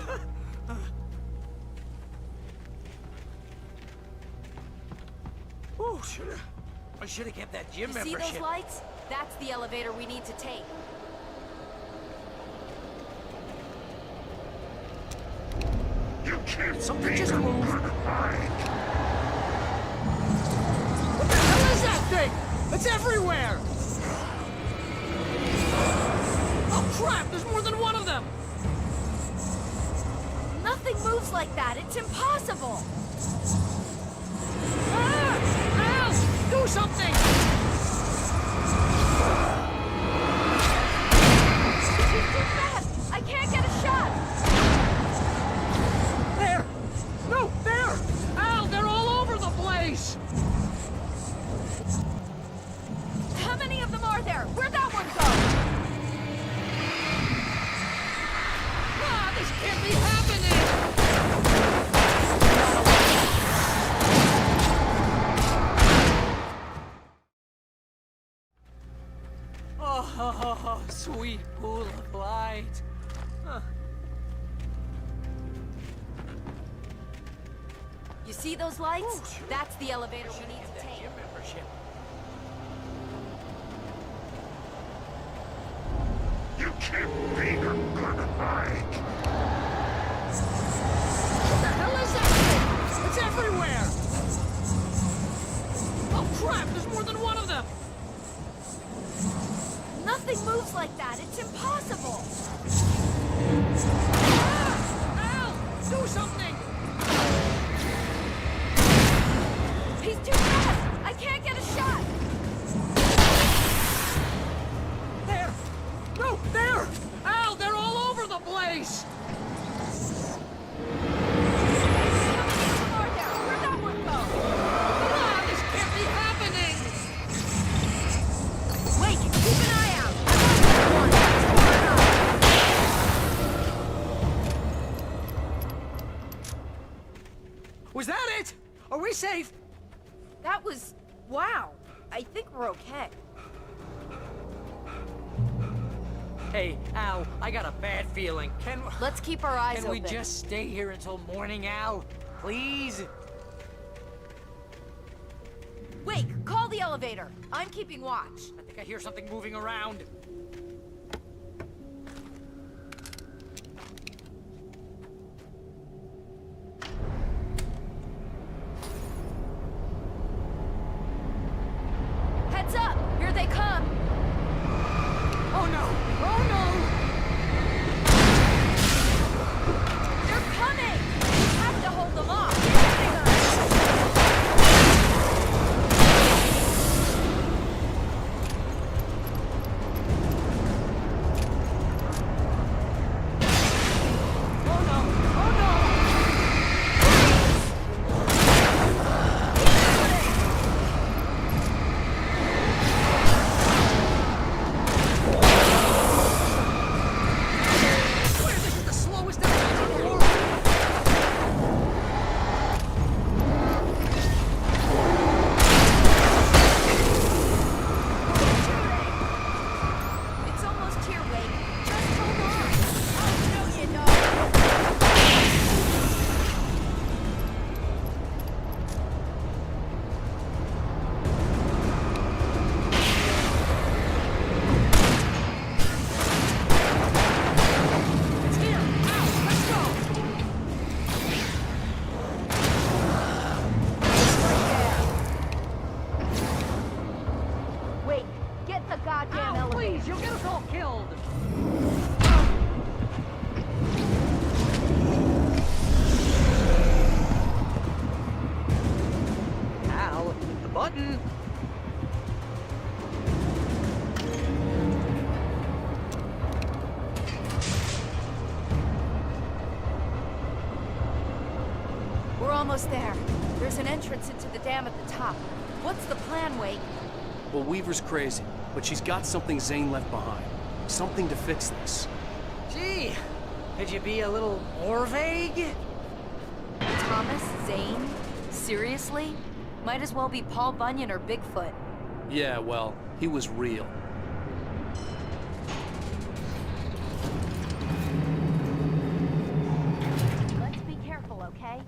Oh, I should have kept that gym membership. See those lights? That's the elevator we need to take. Something just moved. What the hell is that thing? It's everywhere! Oh crap, there's more than one of them! Nothing moves like that, it's impossible! Al! Do something! He's too fast! I can't get a shot! There! No, there! Al, they're all over the place! How many of them are there? Where'd that one go? Ah, this can't be happening! Oh, sweet pool of light. Huh. You see those lights? That's the elevator we need to take. Gym membership. You can't be a good hike. What the hell is that thing? It's everywhere! Oh crap, there's more than one of them! Nothing moves like that, it's impossible! Al! Do something! He's too fast! I can't get a shot! There! No, there! Al, they're all over the place! Where'd that one go? Ah, this can't be happening! Wait, keep an eye out! Was that it? Are we safe? That was... wow. I think we're okay. Hey, Al, I got a bad feeling. Let's keep our eyes Can we open. just stay here until morning, Al? Please? Wait, call the elevator. I'm keeping watch. I think I hear something moving around. We're almost there. There's an entrance into the dam at the top. What's the plan, Wake? Well, Weaver's crazy, but she's got something Zane left behind. Something to fix this. Gee, could you be a little more vague? Thomas Zane? Seriously? Might as well be Paul Bunyan or Bigfoot. Yeah, well, he was real. Let's be careful, okay?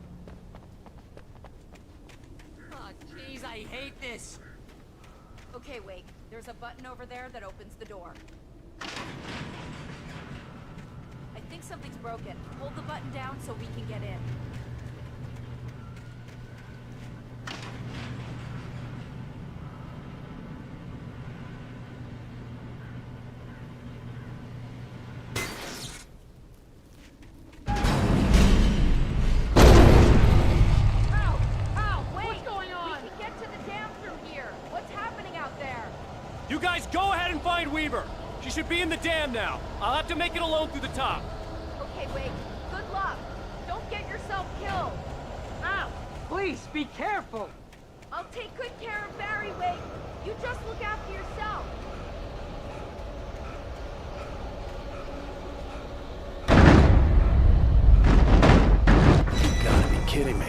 Oh, jeez, I hate this. Okay, Wake. There's a button over there that opens the door. I think something's broken. Hold the button down so we can get in. You guys go ahead and find Weaver. She should be in the dam now. I'll have to make it alone through the top. Okay, Wake. Good luck. Don't get yourself killed. Ow! Please, be careful! I'll take good care of Barry, Wake. You just look after yourself. You gotta be kidding me.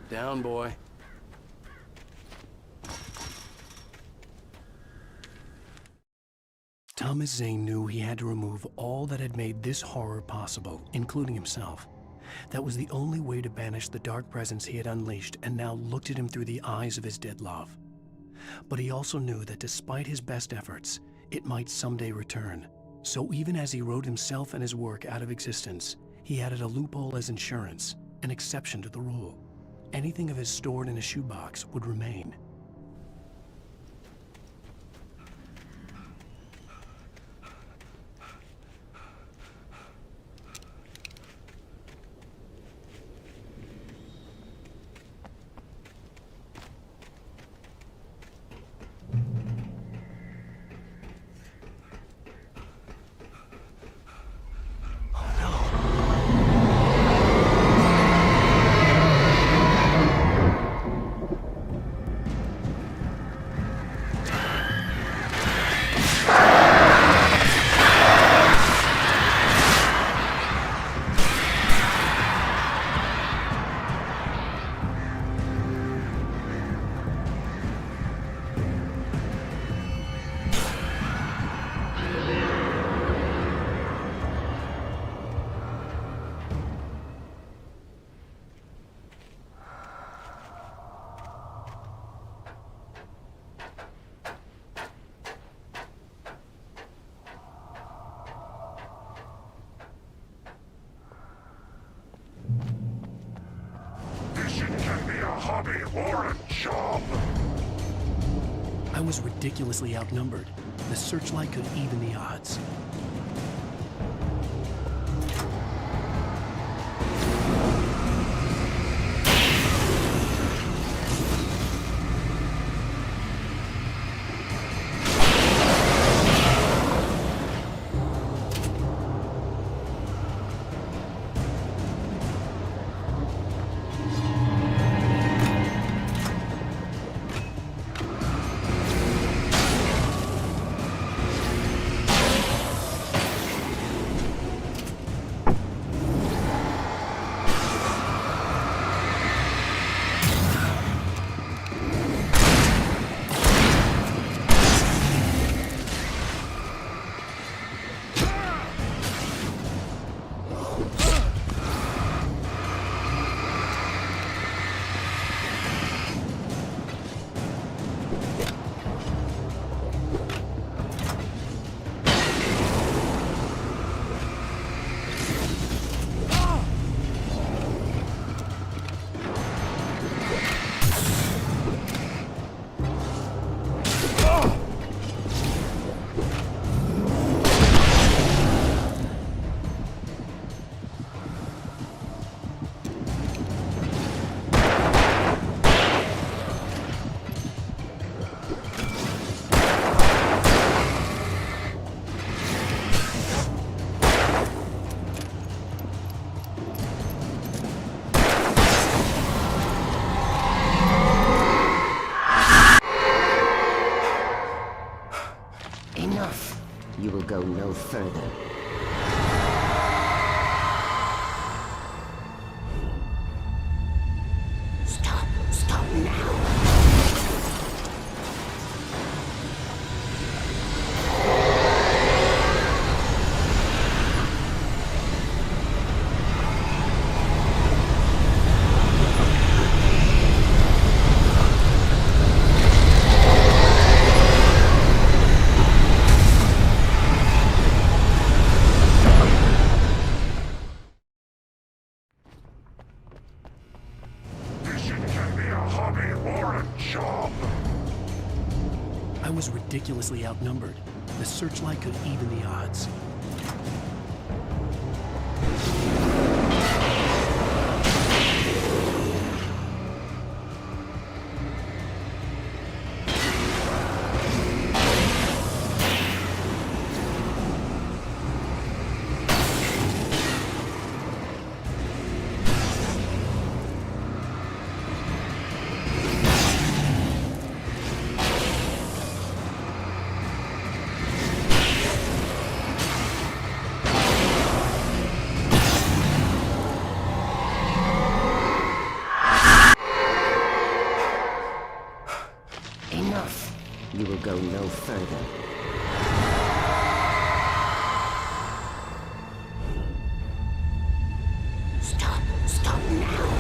Down, boy. Thomas Zane knew he had to remove all that had made this horror possible, including himself. That was the only way to banish the dark presence he had unleashed and now looked at him through the eyes of his dead love. But he also knew that despite his best efforts, it might someday return. So even as he wrote himself and his work out of existence, he added a loophole as insurance, an exception to the rule. Anything of his stored in a shoebox would remain. hobby or a job. I was ridiculously outnumbered. The searchlight could even the odds. Enough. You will go no further. Stop. Stop now. I was ridiculously outnumbered. The searchlight could even the odds. Enough. You will go no further. Stop. Stop now.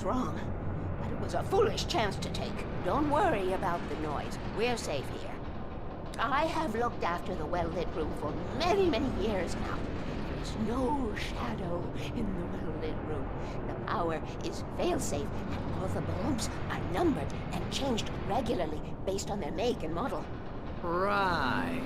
Wrong. But it was a foolish chance to take. Don't worry about the noise. We're safe here. I have looked after the well-lit room for many, many years now. There is no shadow in the well-lit room. The power is fail-safe, and all the bulbs are numbered and changed regularly based on their make and model. Right.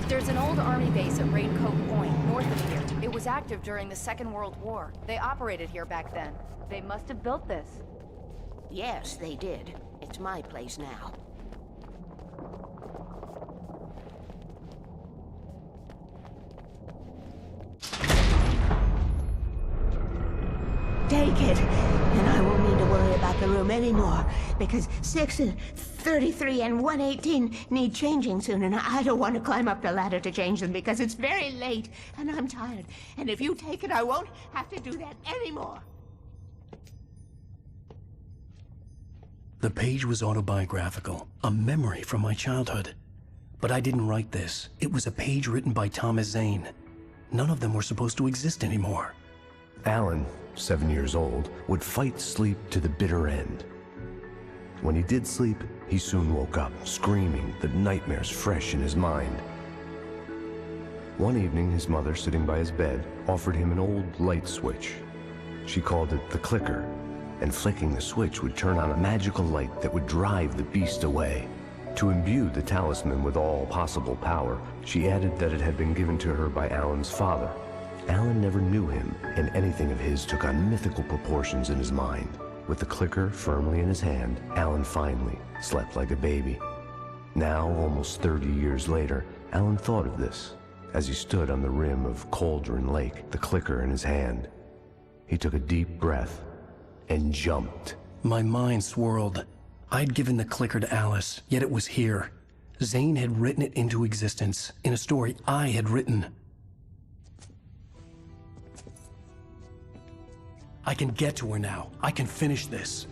There's an old army base at Raincoat Point, north of here. It was active during the Second World War. They operated here back then. They must have built this. Yes, they did. It's my place now. Take it, and I won't need to worry about the room anymore, because 6 and 33 and 118 need changing soon, and I don't want to climb up the ladder to change them because it's very late, and I'm tired. And if you take it, I won't have to do that anymore. The page was autobiographical, a memory from my childhood. But I didn't write this. It was a page written by Thomas Zane. None of them were supposed to exist anymore. Alan, 7 years old, would fight sleep to the bitter end. When he did sleep, he soon woke up, screaming, the nightmares fresh in his mind. One evening, his mother, sitting by his bed, offered him an old light switch. She called it the clicker, and flicking the switch would turn on a magical light that would drive the beast away. To imbue the talisman with all possible power, she added that it had been given to her by Alan's father. Alan never knew him, and anything of his took on mythical proportions in his mind. With the clicker firmly in his hand, Alan finally slept like a baby. Now, almost 30 years later, Alan thought of this as he stood on the rim of Cauldron Lake, the clicker in his hand. He took a deep breath and jumped. My mind swirled. I'd given the clicker to Alice, yet it was here. Zane had written it into existence in a story I had written. I can get to her now. I can finish this.